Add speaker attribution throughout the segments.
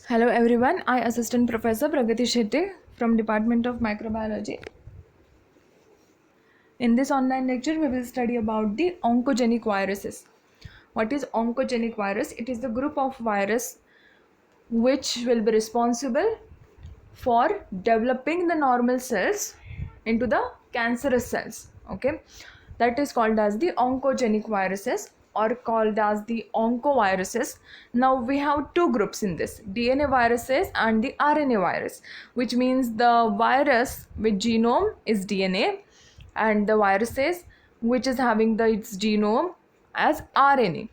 Speaker 1: Hello everyone, I Assistant Professor Pragati Shetty from Department of Microbiology. In this online lecture, we will study about the oncogenic viruses. What is oncogenic virus? It is the group of virus which will be responsible for developing the normal cells into the cancerous cells. Okay, that is called as the oncogenic viruses or called as the oncoviruses. Now we have two groups in this, DNA viruses and the RNA virus, which means the virus with genome is DNA and the viruses which is having its genome as RNA.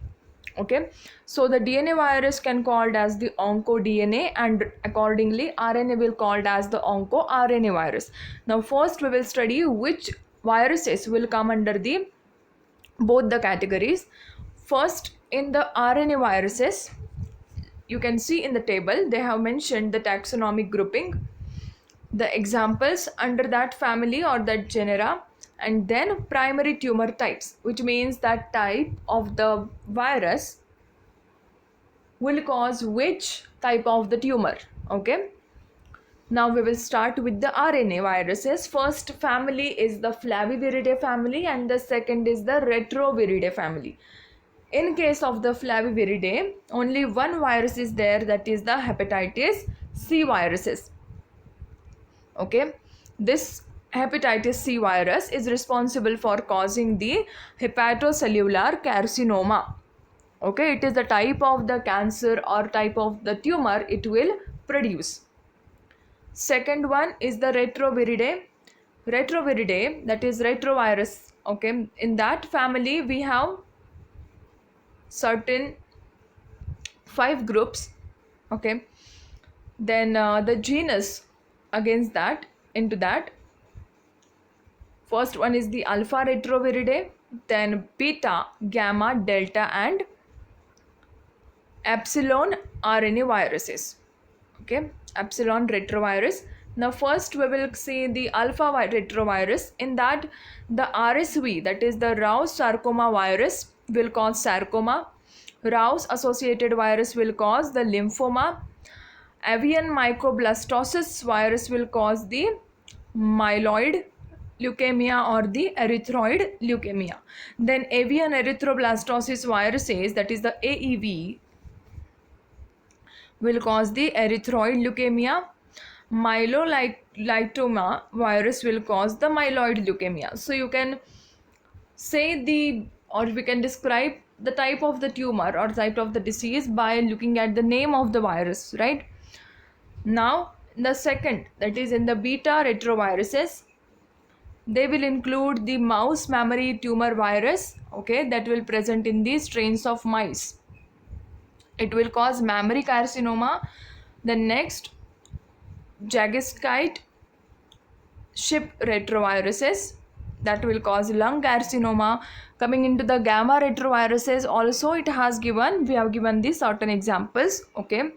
Speaker 1: Okay, so the DNA virus can called as the oncodNA and accordingly RNA will called as the oncoRNA virus. Now first we will study which viruses will come under the both the categories. First, in the RNA viruses, you can see in the table they have mentioned the taxonomic grouping, the examples under that family or that genera, and then primary tumor types, which means that type of the virus will cause which type of the tumor. Okay, now we will start with the RNA viruses. First family is the Flaviviridae family and the second is the Retroviridae family. In case of the Flaviviridae, only one virus is there, that is the hepatitis C viruses. Okay, this hepatitis C virus is responsible for causing the hepatocellular carcinoma. Okay, it is the type of the cancer or type of the tumor it will produce. Second one is the Retroviridae. Retroviridae, that is retrovirus. Okay, in that family we have certain 5 groups. Okay, then the genus against that, into that, first one is the alpha retroviridae, then beta, gamma, delta and epsilon RNA viruses. Okay, epsilon retrovirus. Now first we will see the alpha retrovirus. In that, the RSV, that is the Rous sarcoma virus, will cause sarcoma. Rous associated virus will cause the lymphoma. Avian mycoblastosis virus will cause the myeloid leukemia or the erythroid leukemia. Then avian erythroblastosis viruses, that is the AEV, will cause the erythroid leukemia. Myelolitoma virus will cause the myeloid leukemia. So you can say the, or we can describe the type of the tumor or type of the disease by looking at the name of the virus, right? Now the second, that is in the beta retroviruses, they will include the mouse mammary tumor virus. Okay, that will present in the strains of mice. It will cause mammary carcinoma. The next, Jagiscite ship retroviruses, that will cause lung carcinoma. Coming into the gamma retroviruses, also it has given, we have given these certain examples. Okay,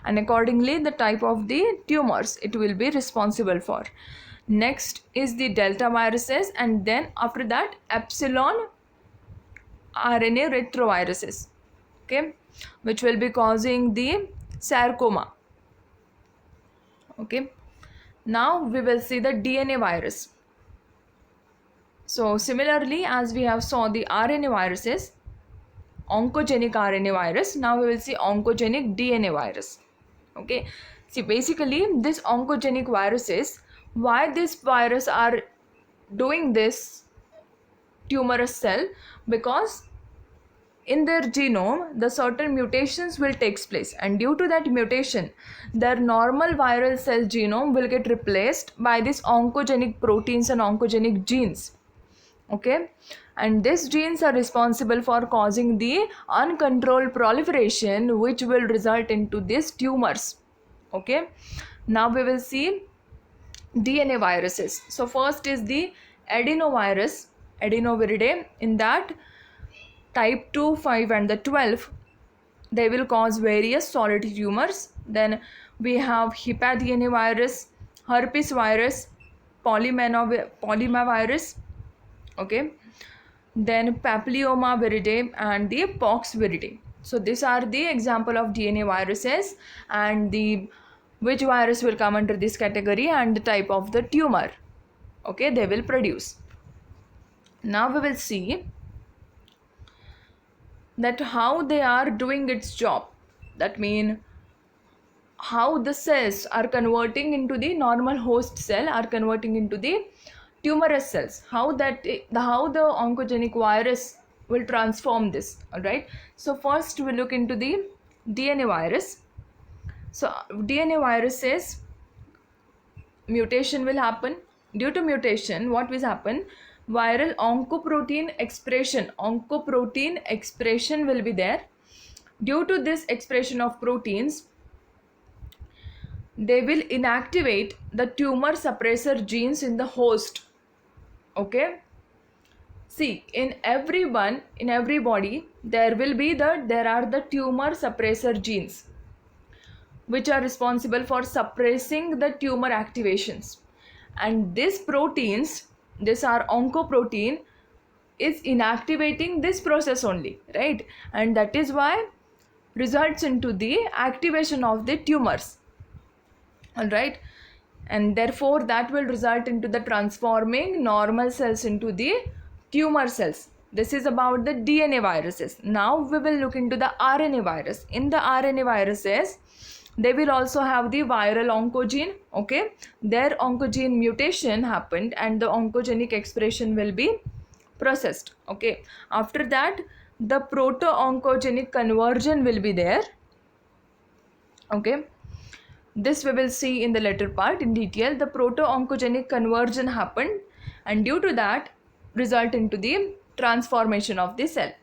Speaker 1: and accordingly the type of the tumors it will be responsible for. Next is the delta viruses, and then after that epsilon RNA retroviruses. Okay, which will be causing the sarcoma. Okay, now we will see the DNA virus. So similarly, as we have saw the RNA viruses, oncogenic RNA virus, now we will see oncogenic DNA virus. Okay, see basically this oncogenic viruses, why this virus are doing this tumorous cell, because in their genome the certain mutations will take place, and due to that mutation their normal viral cell genome will get replaced by these oncogenic proteins and oncogenic genes. Okay, and these genes are responsible for causing the uncontrolled proliferation which will result into these tumors. Okay, now we will see DNA viruses. So first is the adenovirus, Adenoviridae. In that, type 2, 5 and the 12, they will cause various solid tumors. Then we have HepaDNA herpes virus, polymavirus. Okay, then papilloma viridae and the pox viridae. So these are the example of DNA viruses, and the which virus will come under this category and the type of the tumor, okay, they will produce. Now we will see that how they are doing its job. That means how the cells are converting into the normal host cell, are converting into the tumorous cells, how the oncogenic virus will transform this. All right, so first we look into the DNA virus. So DNA viruses, mutation will happen. Due to mutation, what will happen? Viral oncoprotein expression will be there. Due to this expression of proteins, they will inactivate the tumor suppressor genes in the host. Okay, see, in everybody there are the tumor suppressor genes which are responsible for suppressing the tumor activations, and these proteins, these are oncoprotein, is inactivating this process only, right? And that is why results into the activation of the tumors. All right, and therefore that will result into the transforming normal cells into the tumor cells. This is about the DNA viruses. Now we will look into the RNA virus. In the RNA viruses, they will also have the viral oncogene. Okay, their oncogene mutation happened and the oncogenic expression will be processed. Okay, after that the proto-oncogenic conversion will be there. Okay, this we will see in the later part in detail. The proto-oncogenic conversion happened, and due to that result into the transformation of the cell.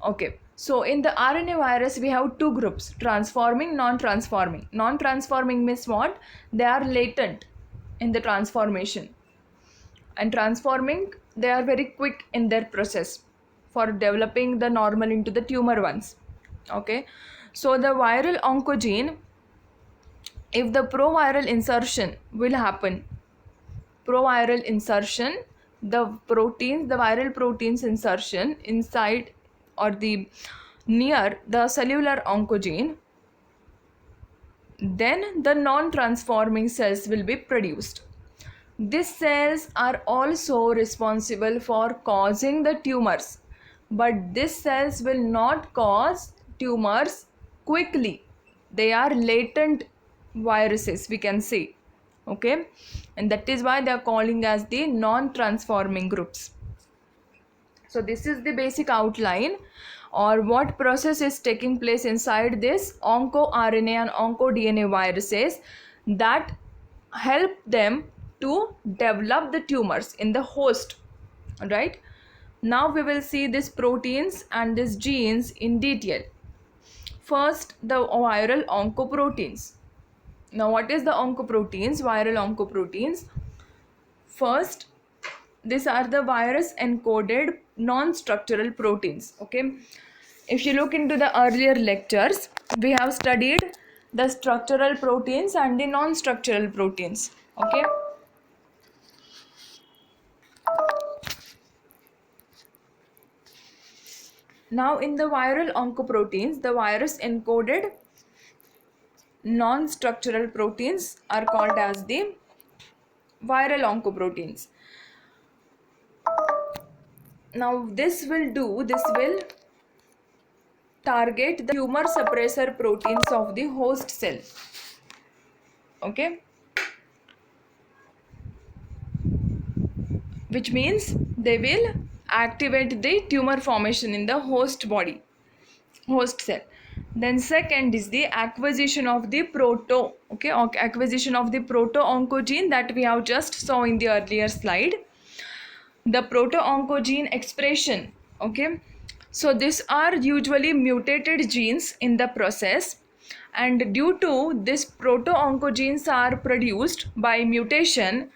Speaker 1: Okay, so in the RNA virus we have two groups: transforming, non-transforming. Non-transforming means what? They are latent in the transformation, and transforming, they are very quick in their process for developing the normal into the tumor ones. Okay, so the viral oncogene, if the proviral insertion will happen, proviral insertion, the proteins, the viral proteins insertion inside or the near the cellular oncogene, then the non-transforming cells will be produced. These cells are also responsible for causing the tumors, but these cells will not cause tumors quickly. They are latent viruses, we can say. Okay, and that is why they are calling as the non-transforming groups. So this is the basic outline, or what process is taking place inside this onco-RNA and onco-DNA viruses that help them to develop the tumors in the host. Right, now we will see these proteins and these genes in detail. First, the viral oncoproteins. Now what is the oncoproteins, viral oncoproteins? First, these are the virus encoded non-structural proteins. Okay, if you look into the earlier lectures, we have studied the structural proteins and the non-structural proteins. Okay, now in the viral oncoproteins, the virus encoded non-structural proteins are called as the viral oncoproteins. Now this will target the tumor suppressor proteins of the host cell. Okay, which means they will activate the tumor formation in the host body, host cell. Then second is the acquisition of the acquisition of the proto-oncogene that we have just saw in the earlier slide. The proto-oncogene expression. Okay, so these are usually mutated genes in the process, and due to this proto-oncogenes are produced by mutation,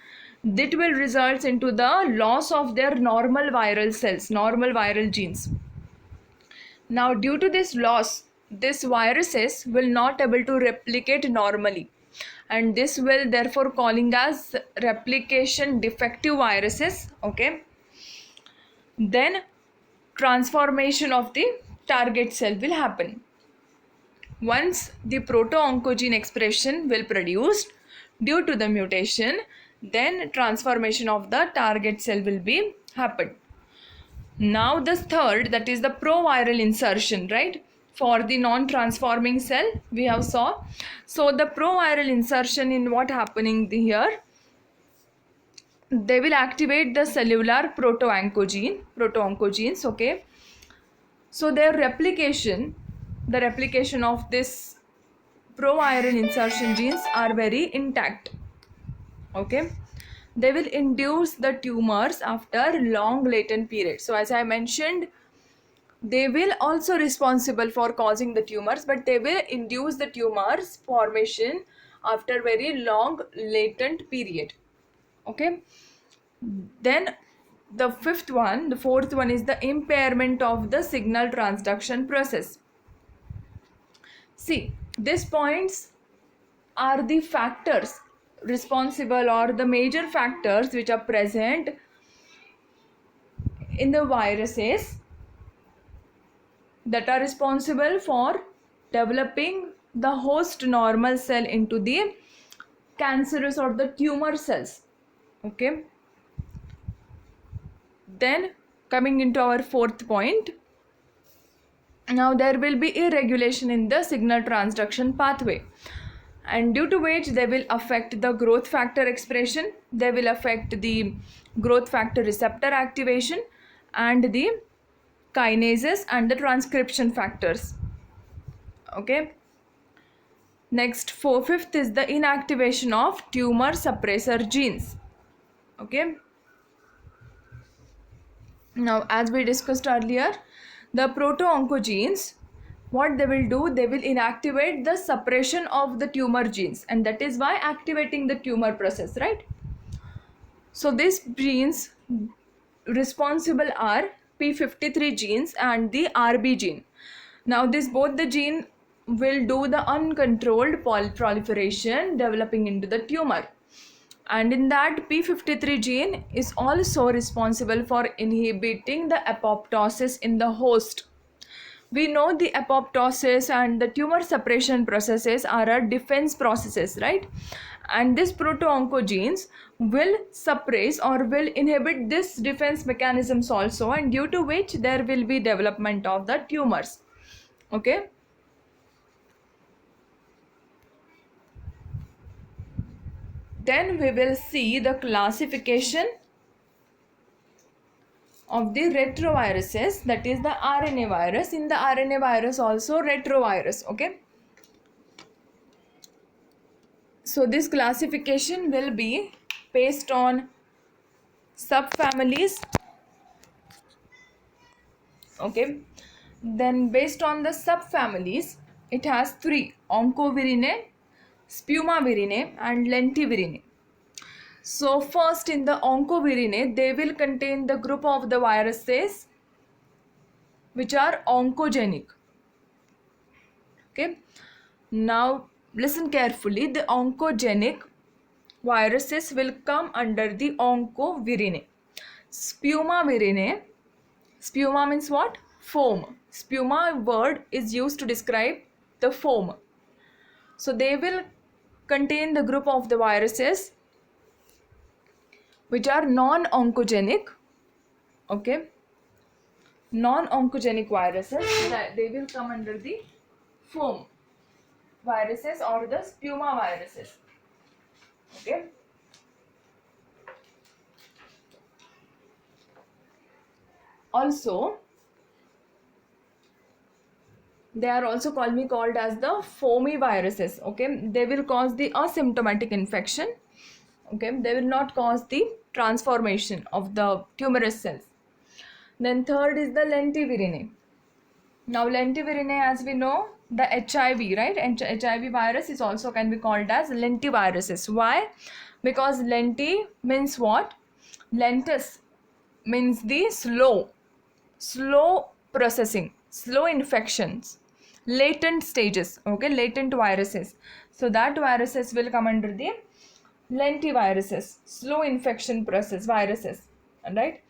Speaker 1: that will result into the loss of their normal viral cells, normal viral genes. Now due to this loss, these viruses will not able to replicate normally, and this will therefore calling as replication defective viruses. Okay, then transformation of the target cell will happen. Once the proto-oncogene expression will produced due to the mutation, then transformation of the target cell will be happen. Now the third, that is the proviral insertion, right? For the non-transforming cell we have saw. So the proviral insertion, in what happening here, they will activate the cellular proto-oncogenes, okay? So their replication, the replication of this proviral insertion genes are very intact, okay? They will induce the tumors after long latent period. So as I mentioned, they will also responsible for causing the tumors, but they will induce the tumors formation after very long latent period, okay? Then the fourth one is the impairment of the signal transduction process. See, these points are the factors responsible, or the major factors which are present in the viruses that are responsible for developing the host normal cell into the cancerous or the tumor cells, okay? Then coming into our fourth point, now there will be irregulation in the signal transduction pathway, and due to which they will affect the growth factor expression, they will affect the growth factor receptor activation, and the kinases and the transcription factors, okay? Next, fifth is the inactivation of tumor suppressor genes, okay? Now as we discussed earlier, the proto-oncogenes, what they will do, they will inactivate the suppression of the tumor genes, and that is why activating the tumor process, right? So these genes responsible are p53 genes and the RB gene. Now this both the gene will do the uncontrolled proliferation developing into the tumor, and in that p53 gene is also responsible for inhibiting the apoptosis in the host. We know the apoptosis and the tumor suppression processes are a defense processes, right? And this proto-oncogenes will suppress or will inhibit this defense mechanisms also, and due to which there will be development of the tumors, okay? Then we will see the classification of the retroviruses, that is the RNA virus. In the RNA virus also retrovirus, okay? So this classification will be based on subfamilies, okay? Then based on the subfamilies, it has three: oncovirinae, spumavirinae and lentivirinae. So first, in the oncovirinae, they will contain the group of the viruses which are oncogenic, okay? Now listen carefully, the oncogenic viruses will come under the oncovirinae. Spumavirinae, spuma means what? Foam. Spuma word is used to describe the foam. So they will contain the group of the viruses which are non-oncogenic, okay? Non-oncogenic viruses, that they will come under the foam viruses or the spuma viruses, okay? Also, they are also called as the foamy viruses, okay? They will cause the asymptomatic infection, okay? They will not cause the transformation of the tumorous cells. Then third is the lentivirinae. Now lentivirinae, as we know, the HIV, right? HIV virus is also can be called as lentiviruses. Why? Because lenti means what? Lentus means the slow processing, slow infections, latent stages, okay? Latent viruses. So that viruses will come under the lentiviruses, slow infection process viruses, right?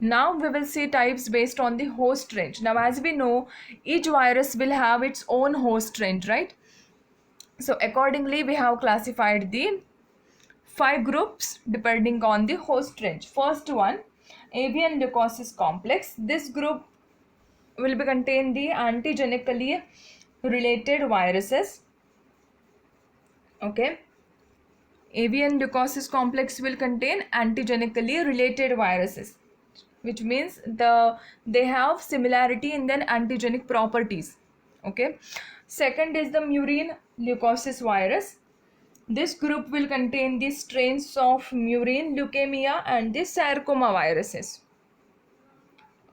Speaker 1: Now we will see types based on the host range. Now as we know, each virus will have its own host range, right? So accordingly we have classified the 5 groups depending on the host range. First one, avian leukosis complex. This group will be contain the antigenically related viruses. Okay, avian leukosis complex will contain antigenically related viruses, which means they have similarity in their antigenic properties. Okay, second is the murine leukosis virus. This group will contain the strains of murine leukemia and the sarcoma viruses.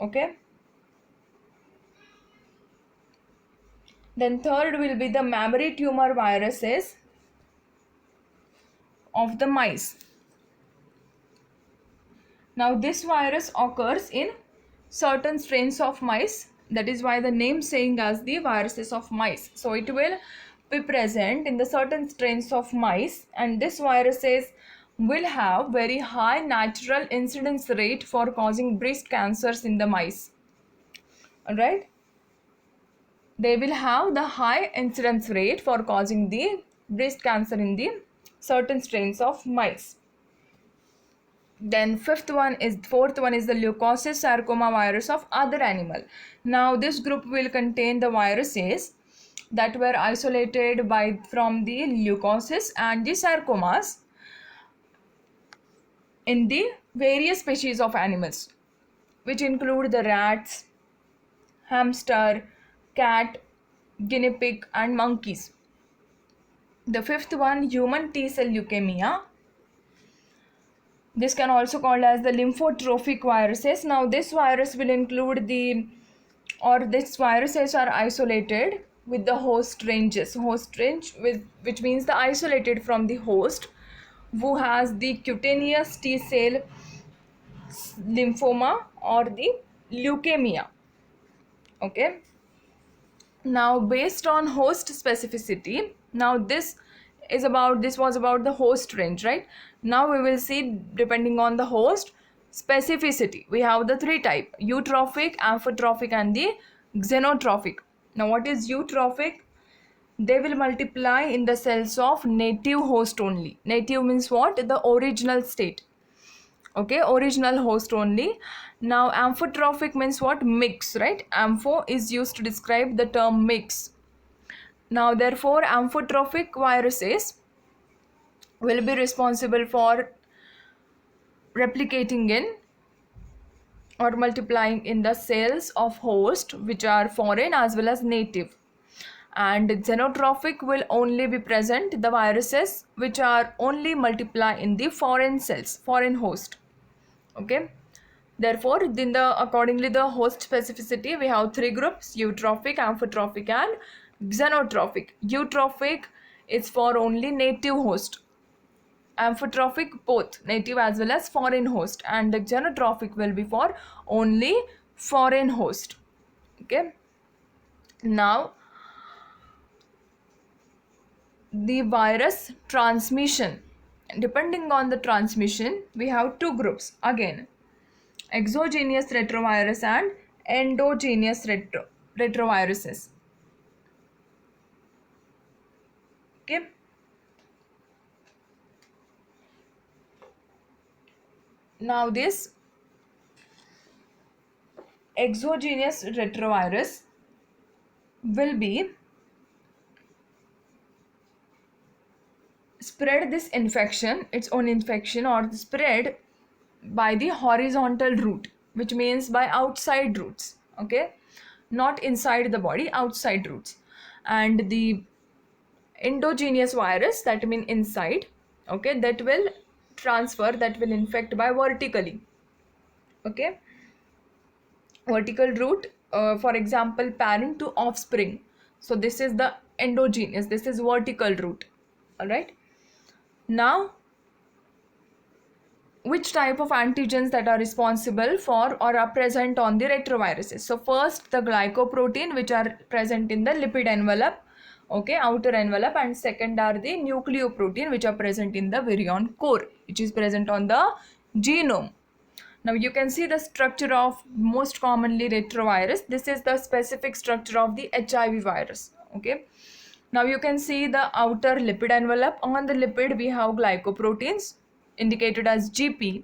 Speaker 1: Okay, then third will be the mammary tumor viruses of the mice. Now this virus occurs in certain strains of mice, that is why the name saying as the viruses of mice. So it will be present in the certain strains of mice, and this viruses will have very high natural incidence rate for causing breast cancers in the mice. Alright, they will have the high incidence rate for causing the breast cancer in the certain strains of mice. Then fourth one is the leukosis sarcoma virus of other animal. Now this group will contain the viruses that were isolated from the leukosis and the sarcomas in the various species of animals, which include the rats, hamster, cat, guinea pig and monkeys. The fifth one, human T cell leukemia. This can also called as the lymphotrophic viruses. Now this virus will include these viruses are isolated with the host ranges. Host range which means the isolated from the host who has the cutaneous T cell lymphoma or the leukemia. Okay. Now based on host specificity, now this was about the host range, right? Now we will see depending on the host specificity. We have the 3 type: eutrophic, amphitrophic and the xenotrophic. Now what is eutrophic? They will multiply in the cells of native host only. Native means what? The original state. Okay, original host only. Now amphitrophic means what? Mix, right? Ampho is used to describe the term mix. Now therefore amphitrophic viruses will be responsible for replicating in or multiplying in the cells of host which are foreign as well as native. And xenotrophic will only be present the viruses which are only multiply in the foreign cells, foreign host. Okay, therefore accordingly the host specificity we have 3 groups: eutrophic, amphitrophic and xenotrophic. Eutrophic is for only native host, amphitrophic both native as well as foreign host, and the xenotrophic will be for only foreign host. Okay, now the virus transmission, depending on the transmission we have 2 groups again: exogenous retrovirus and endogenous retroviruses. Okay, now this exogenous retrovirus will be spread this infection, its own infection, or spread by the horizontal route, which means by outside routes. Okay, not inside the body, outside routes. And the endogenous virus, that mean inside, okay, that will transfer, that will infect by vertically. Okay, vertical route, for example parent to offspring. So this is the endogenous, this is vertical route. All right, now which type of antigens that are responsible for or are present on the retroviruses? So first the glycoprotein which are present in the lipid envelope, okay, outer envelope, and second are the nucleoprotein which are present in the virion core, which is present on the genome. Now you can see the structure of most commonly retrovirus. This is the specific structure of the HIV virus. Okay. Now you can see the outer lipid envelope. On the lipid we have glycoproteins indicated as GP.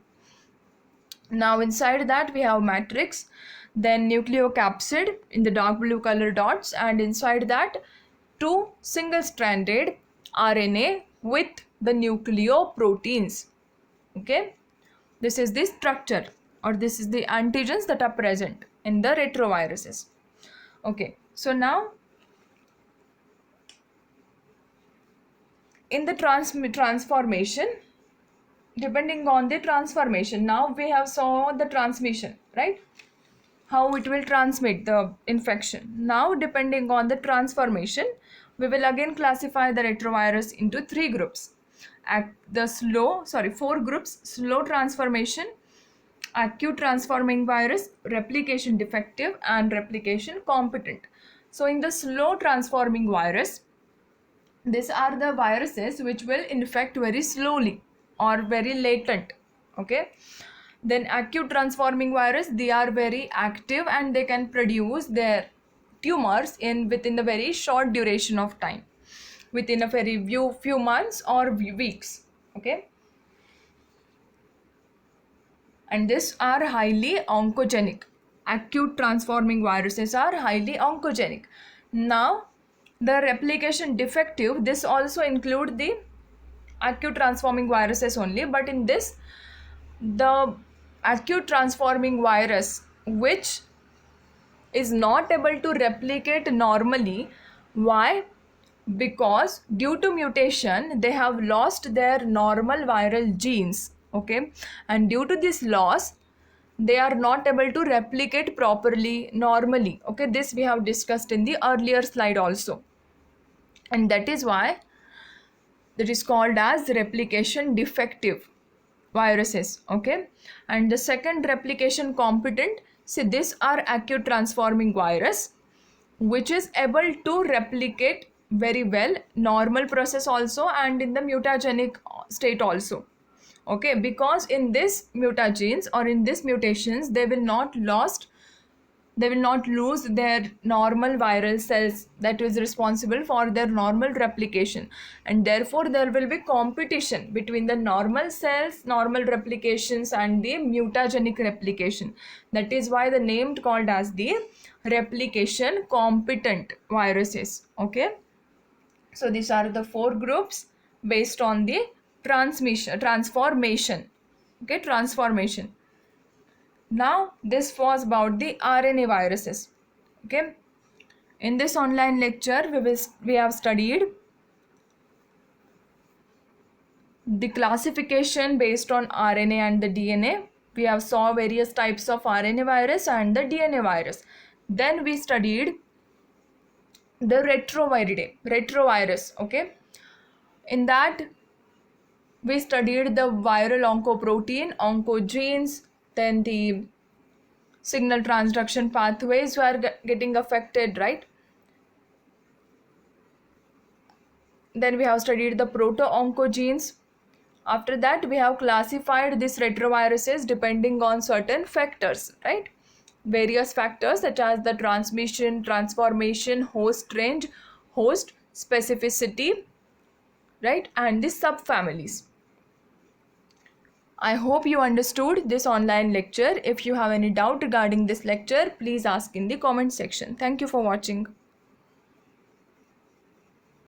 Speaker 1: Now inside that we have matrix, then nucleocapsid in the dark blue color dots, and inside that two single-stranded RNA with the nucleoproteins. Okay, this is the structure, or this is the antigens that are present in the retroviruses. Okay, so now in the transformation, depending on the transformation, now we have saw the transmission, right, how it will transmit the infection. Now depending on the transformation, we will again classify the retrovirus into three groups. Four groups: slow transformation, acute transforming virus, replication defective, and replication competent. So in the slow transforming virus, these are the viruses which will infect very slowly or very latent. Okay, then acute transforming virus, they are very active and they can produce their tumors within the very short duration of time, within a very few months or weeks. Okay, and these are highly oncogenic. Acute transforming viruses are highly oncogenic. Now the replication defective, this also include the acute transforming viruses only, but in this, the acute transforming virus which is not able to replicate normally. Why? Because due to mutation they have lost their normal viral genes. Okay, and due to this loss they are not able to replicate properly normally. Okay, this we have discussed in the earlier slide also, and that is why that is called as replication defective viruses. Okay, and the second, replication competent. See, these are acute transforming virus which is able to replicate very well normal process also and in the mutagenic state also. Okay, because in this mutagenes or in this mutations they will not lose their normal viral cells that is responsible for their normal replication, and therefore there will be competition between the normal cells, normal replications, and the mutagenic replication. That is why the name called as the replication competent viruses. Okay, so these are the four groups based on the transformation. Okay, transformation. Now this was about the RNA viruses. Okay, in this online lecture we have studied the classification based on RNA and the DNA. We have saw various types of RNA virus and the DNA virus. Then we studied the retrovirus. Okay, in that we studied the viral oncoprotein, oncogenes, then the signal transduction pathways were getting affected, right? Then we have studied the proto-oncogenes. After that we have classified these retroviruses depending on certain factors, right? Various factors such as the transmission, transformation, host range, host specificity, right, and the subfamilies. I hope you understood this online lecture. If you have any doubt regarding this lecture, please ask in the comment section. Thank you for watching.